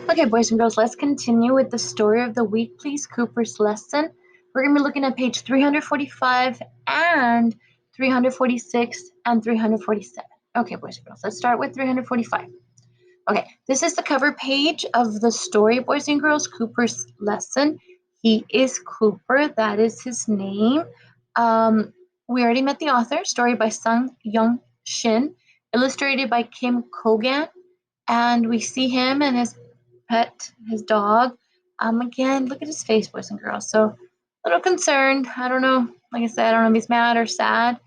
Okay, boys and girls, let's continue with the story of the week, please. Cooper's lesson. We're going to be looking at page 345 and 346 and 347. Okay, boys and girls, let's start with 345. Okay, this is the cover page of the story, boys and girls, Cooper's lesson. He is Cooper, that is his name. We already met the author, story by Sung Young Shin, illustrated by Kim Kogan, and we see him and his pet, his dog. Again, look at his face, boys and girls. So a little concerned. I don't know. Like I said, I don't know if he's mad or sad.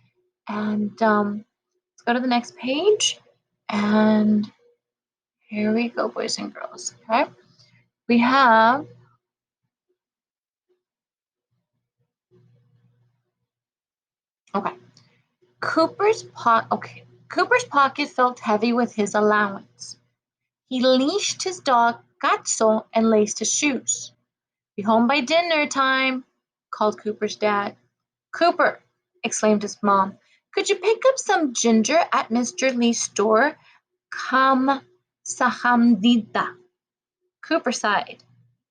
And let's go to the next page. And here we go, boys and girls. Okay. We have okay. Cooper's pocket felt heavy with his allowance. He leashed his dog Katso and laced his shoes. Be home by dinner time, called Cooper's dad. Cooper, exclaimed his mom, could you pick up some ginger at Mr. Lee's store? Kam sahamdita. Cooper sighed.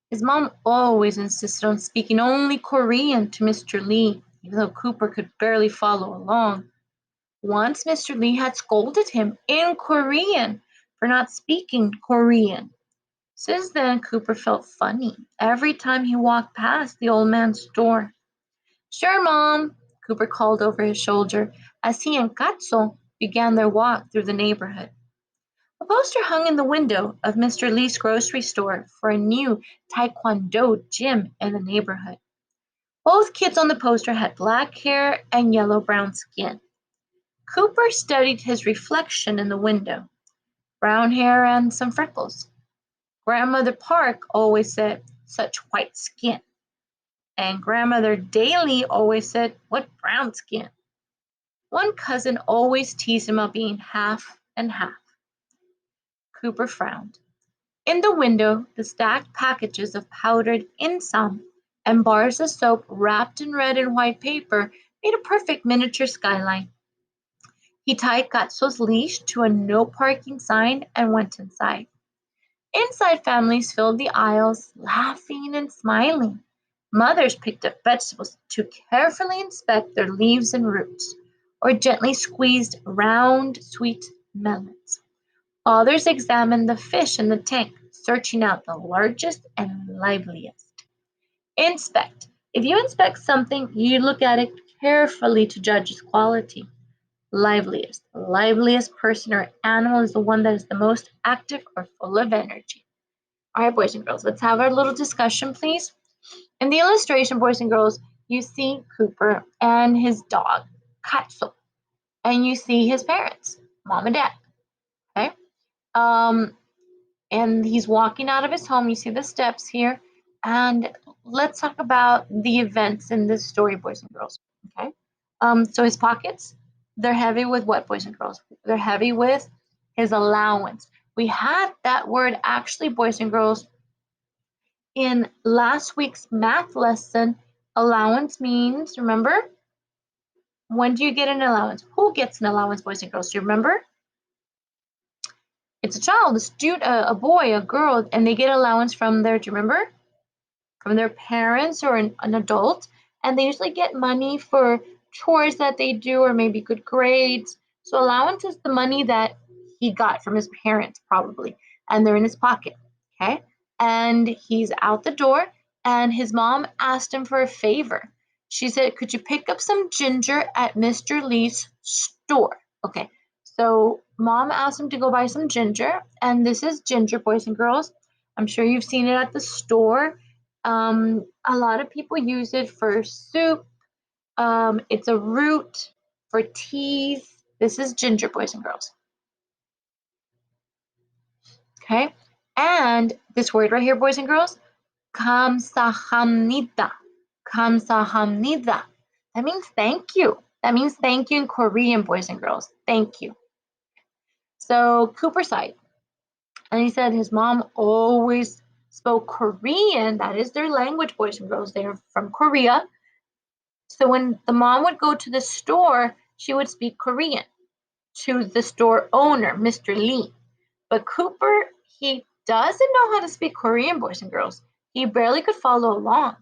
His mom always insisted on speaking only Korean to Mr. Lee, even though Cooper could barely follow along. Once Mr. Lee had scolded him in Korean for not speaking Korean. Since then, Cooper felt funny every time he walked past the old man's door. Sure, Mom, Cooper called over his shoulder as he and Katso began their walk through the neighborhood. A poster hung in the window of Mr. Lee's grocery store for a new Taekwondo gym in the neighborhood. Both kids on the poster had black hair and yellow-brown skin. Cooper studied his reflection in the window. Brown hair and some freckles. Grandmother Park always said, such white skin. And Grandmother Daly always said, what brown skin. One cousin always teased him about being half and half. Cooper frowned. In the window, the stacked packages of powdered insam and bars of soap wrapped in red and white paper made a perfect miniature skyline. He tied Katso's leash to a no parking sign and went inside. Inside, families filled the aisles, laughing and smiling. Mothers picked up vegetables to carefully inspect their leaves and roots, or gently squeezed round, sweet melons. Others examined the fish in the tank, searching out the largest and liveliest. Inspect. If you inspect something, you look at it carefully to judge its quality. Liveliest person or animal is the one that is the most active or full of energy. All right, boys and girls, let's have our little discussion, please. In the illustration, boys and girls, you see Cooper and his dog, Katsu, and you see his parents, mom and dad. Okay. Um, and he's walking out of his home. You see the steps here. And let's talk about the events in this story, boys and girls. Okay. So his pockets, they're heavy with what, boys and girls? They're heavy with his allowance. We had that word actually, boys and girls, in last week's math lesson. Allowance means, remember, when do you get an allowance? Who gets an allowance, boys and girls? Do you remember? It's a child, a student, a boy, a girl, and they get allowance from their, do you remember? From their parents or an adult, and they usually get money for chores that they do or maybe good grades. So allowance is the money that he got from his parents probably, and they're in his pocket, okay? And he's out the door, and his mom asked him for a favor. She said, could you pick up some ginger at Mr. Lee's store? Okay, so mom asked him to go buy some ginger, and this is ginger, boys and girls. I'm sure you've seen it at the store. A lot of people use it for soup. It's a root for teas. This is ginger, boys and girls. Okay, and this word right here, boys and girls, kamsahamnida. Kamsahamnida. That means thank you. That means thank you in Korean, boys and girls. Thank you. So Cooper sighed, and he said his mom always spoke Korean. That is their language, boys and girls. They are from Korea. So when the mom would go to the store, she would speak Korean to the store owner, Mr. Lee. But Cooper, he doesn't know how to speak Korean, boys and girls. He barely could follow along.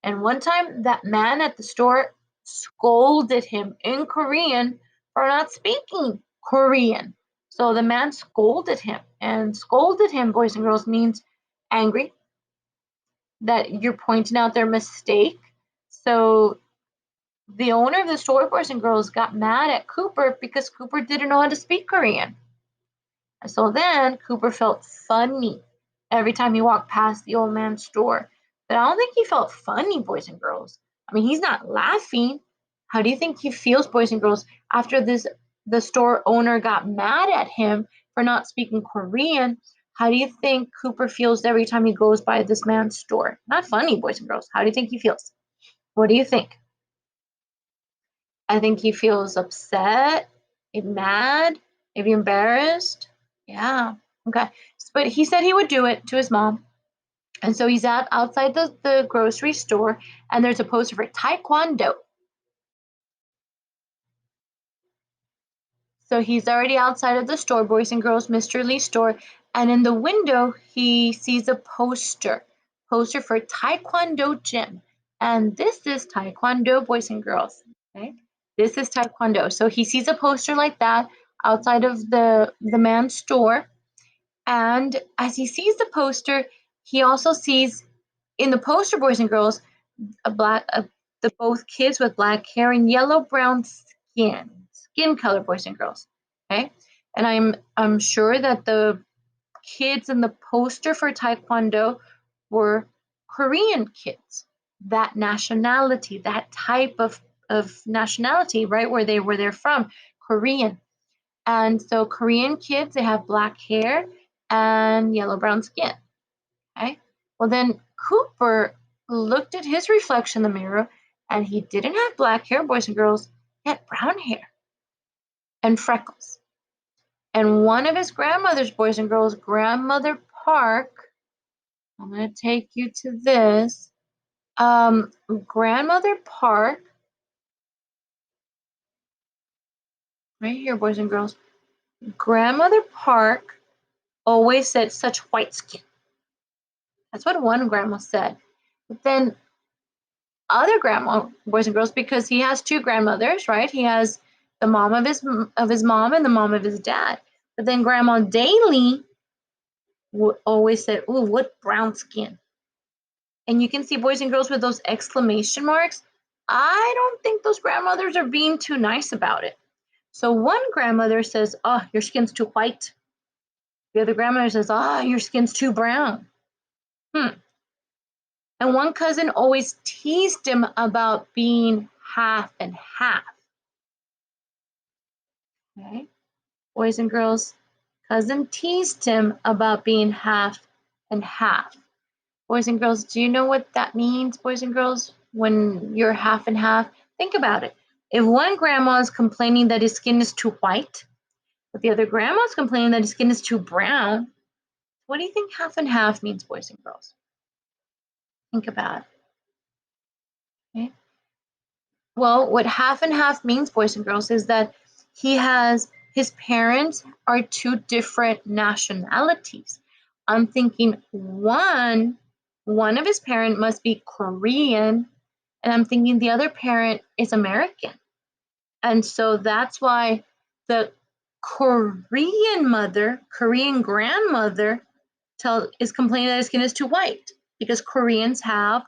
And one time, that man at the store scolded him in Korean for not speaking Korean. So the man scolded him, and scolded him, boys and girls, means angry, that you're pointing out their mistake. So the owner of the store, boys and girls, got mad at Cooper because Cooper didn't know how to speak Korean. And so then Cooper felt funny every time he walked past the old man's store. But I don't think he felt funny, boys and girls. I mean, he's not laughing. How do you think he feels, boys and girls, after the store owner got mad at him for not speaking Korean? How do you think Cooper feels every time he goes by this man's store? Not funny, boys and girls. How do you think he feels? What do you think? I think he feels upset, maybe mad, maybe embarrassed. Yeah. Okay. But he said he would do it to his mom. And so he's outside the grocery store, and there's a poster for Taekwondo. So he's already outside of the store, boys and girls, Mr. Lee's store, and in the window he sees a poster for Taekwondo gym. And this is Taekwondo, boys and girls. Okay? This is Taekwondo. So he sees a poster like that outside of the man's store. And as he sees the poster, he also sees in the poster, boys and girls, the both kids with black hair and yellow brown skin color, boys and girls. Okay, and I'm sure that the kids in the poster for Taekwondo were Korean kids. That nationality, that type of nationality, right, where they're from, Korean. And so Korean kids, they have black hair and yellow brown skin. Okay. Well, then Cooper looked at his reflection in the mirror, and he didn't have black hair, boys and girls. He had brown hair and freckles. And one of his grandmother's, boys and girls, Grandmother Park, I'm going to take you to this. Grandmother Park, right here, boys and girls. Grandmother Park always said such white skin. That's what one grandma said. But then other grandma, boys and girls, because he has two grandmothers, right? He has the mom of his mom and the mom of his dad. But then Grandma Daly always said, "Ooh, what brown skin!" And you can see, boys and girls, with those exclamation marks. I don't think those grandmothers are being too nice about it. So one grandmother says, "Oh, your skin's too white." The other grandmother says, "Oh, your skin's too brown." And one cousin always teased him about being half and half. Okay. Boys and girls, cousin teased him about being half and half. Boys and girls, do you know what that means, boys and girls, when you're half and half? Think about it. If one grandma is complaining that his skin is too white, but the other grandma is complaining that his skin is too brown, what do you think half and half means, boys and girls? Think about it. Okay? Well, what half and half means, boys and girls, is that his parents are two different nationalities. I'm thinking one of his parents must be Korean, and I'm thinking the other parent is American. And so that's why the Korean grandmother is complaining that his skin is too white because Koreans have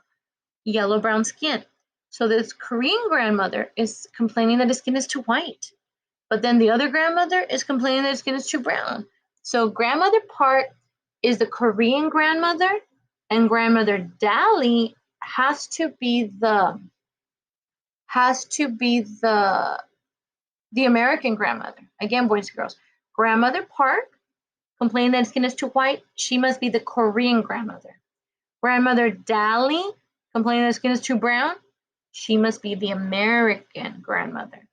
yellow brown skin. So this Korean grandmother is complaining that his skin is too white. But then the other grandmother is complaining that his skin is too brown. So Grandmother Park is the Korean grandmother, and Grandmother Dally has to be the American grandmother. Again, boys and girls. Grandmother Park complaining that his skin is too white. She must be the Korean grandmother. Grandmother Dally complaining that his skin is too brown. She must be the American grandmother.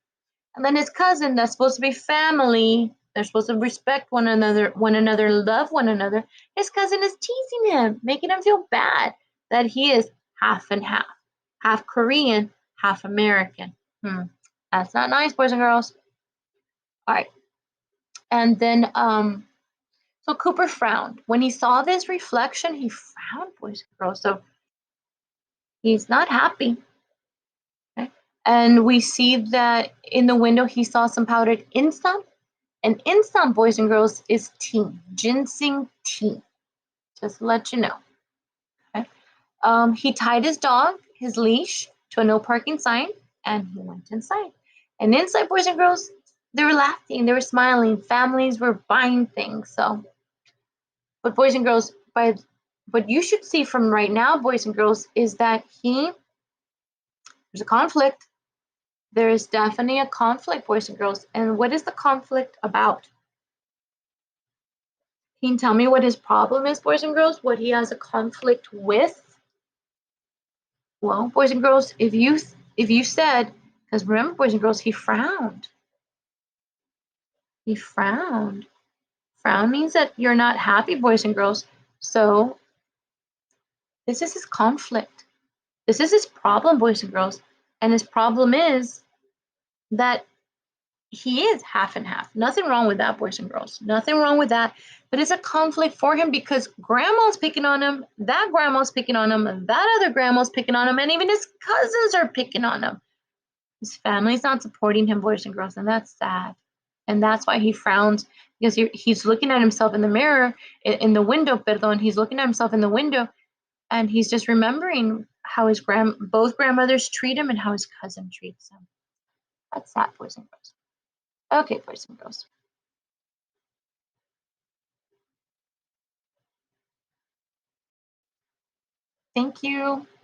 And then his cousin, that's supposed to be family. They're supposed to respect one another, love one another. His cousin is teasing him, making him feel bad that he is half and half Korean, half American. That's not nice, boys and girls. All right. And then So Cooper frowned. When he saw this reflection, he frowned, boys and girls. So he's not happy. Okay? And we see that in the window, he saw some powdered incense. And incense, boys and girls, is tea, ginseng tea. Just to let you know. Okay? He tied his dog, his leash, to a no parking sign, and he went inside. And inside, boys and girls, they were laughing, they were smiling, families were buying things. So, but boys and girls, by what you should see from right now, boys and girls, is that there's a conflict. There is definitely a conflict, boys and girls. And what is the conflict about? Can you tell me what his problem is, boys and girls? What he has a conflict with? Well, boys and girls, if you said, because remember, boys and girls, he frowned. He frowned. Frown means that you're not happy, boys and girls. So this is his conflict. This is his problem, boys and girls. And his problem is that he is half and half. Nothing wrong with that, boys and girls. Nothing wrong with that. But it's a conflict for him because grandma's picking on him, that grandma's picking on him, and that other grandma's picking on him, and even his cousins are picking on him. His family's not supporting him, boys and girls, and that's sad. And that's why he frowns because he's looking at himself in the mirror, in the window, perdón. He's looking at himself in the window, and he's just remembering how both grandmothers treat him and how his cousin treats him. That's sad, boys and girls. Okay, boys and girls. Thank you.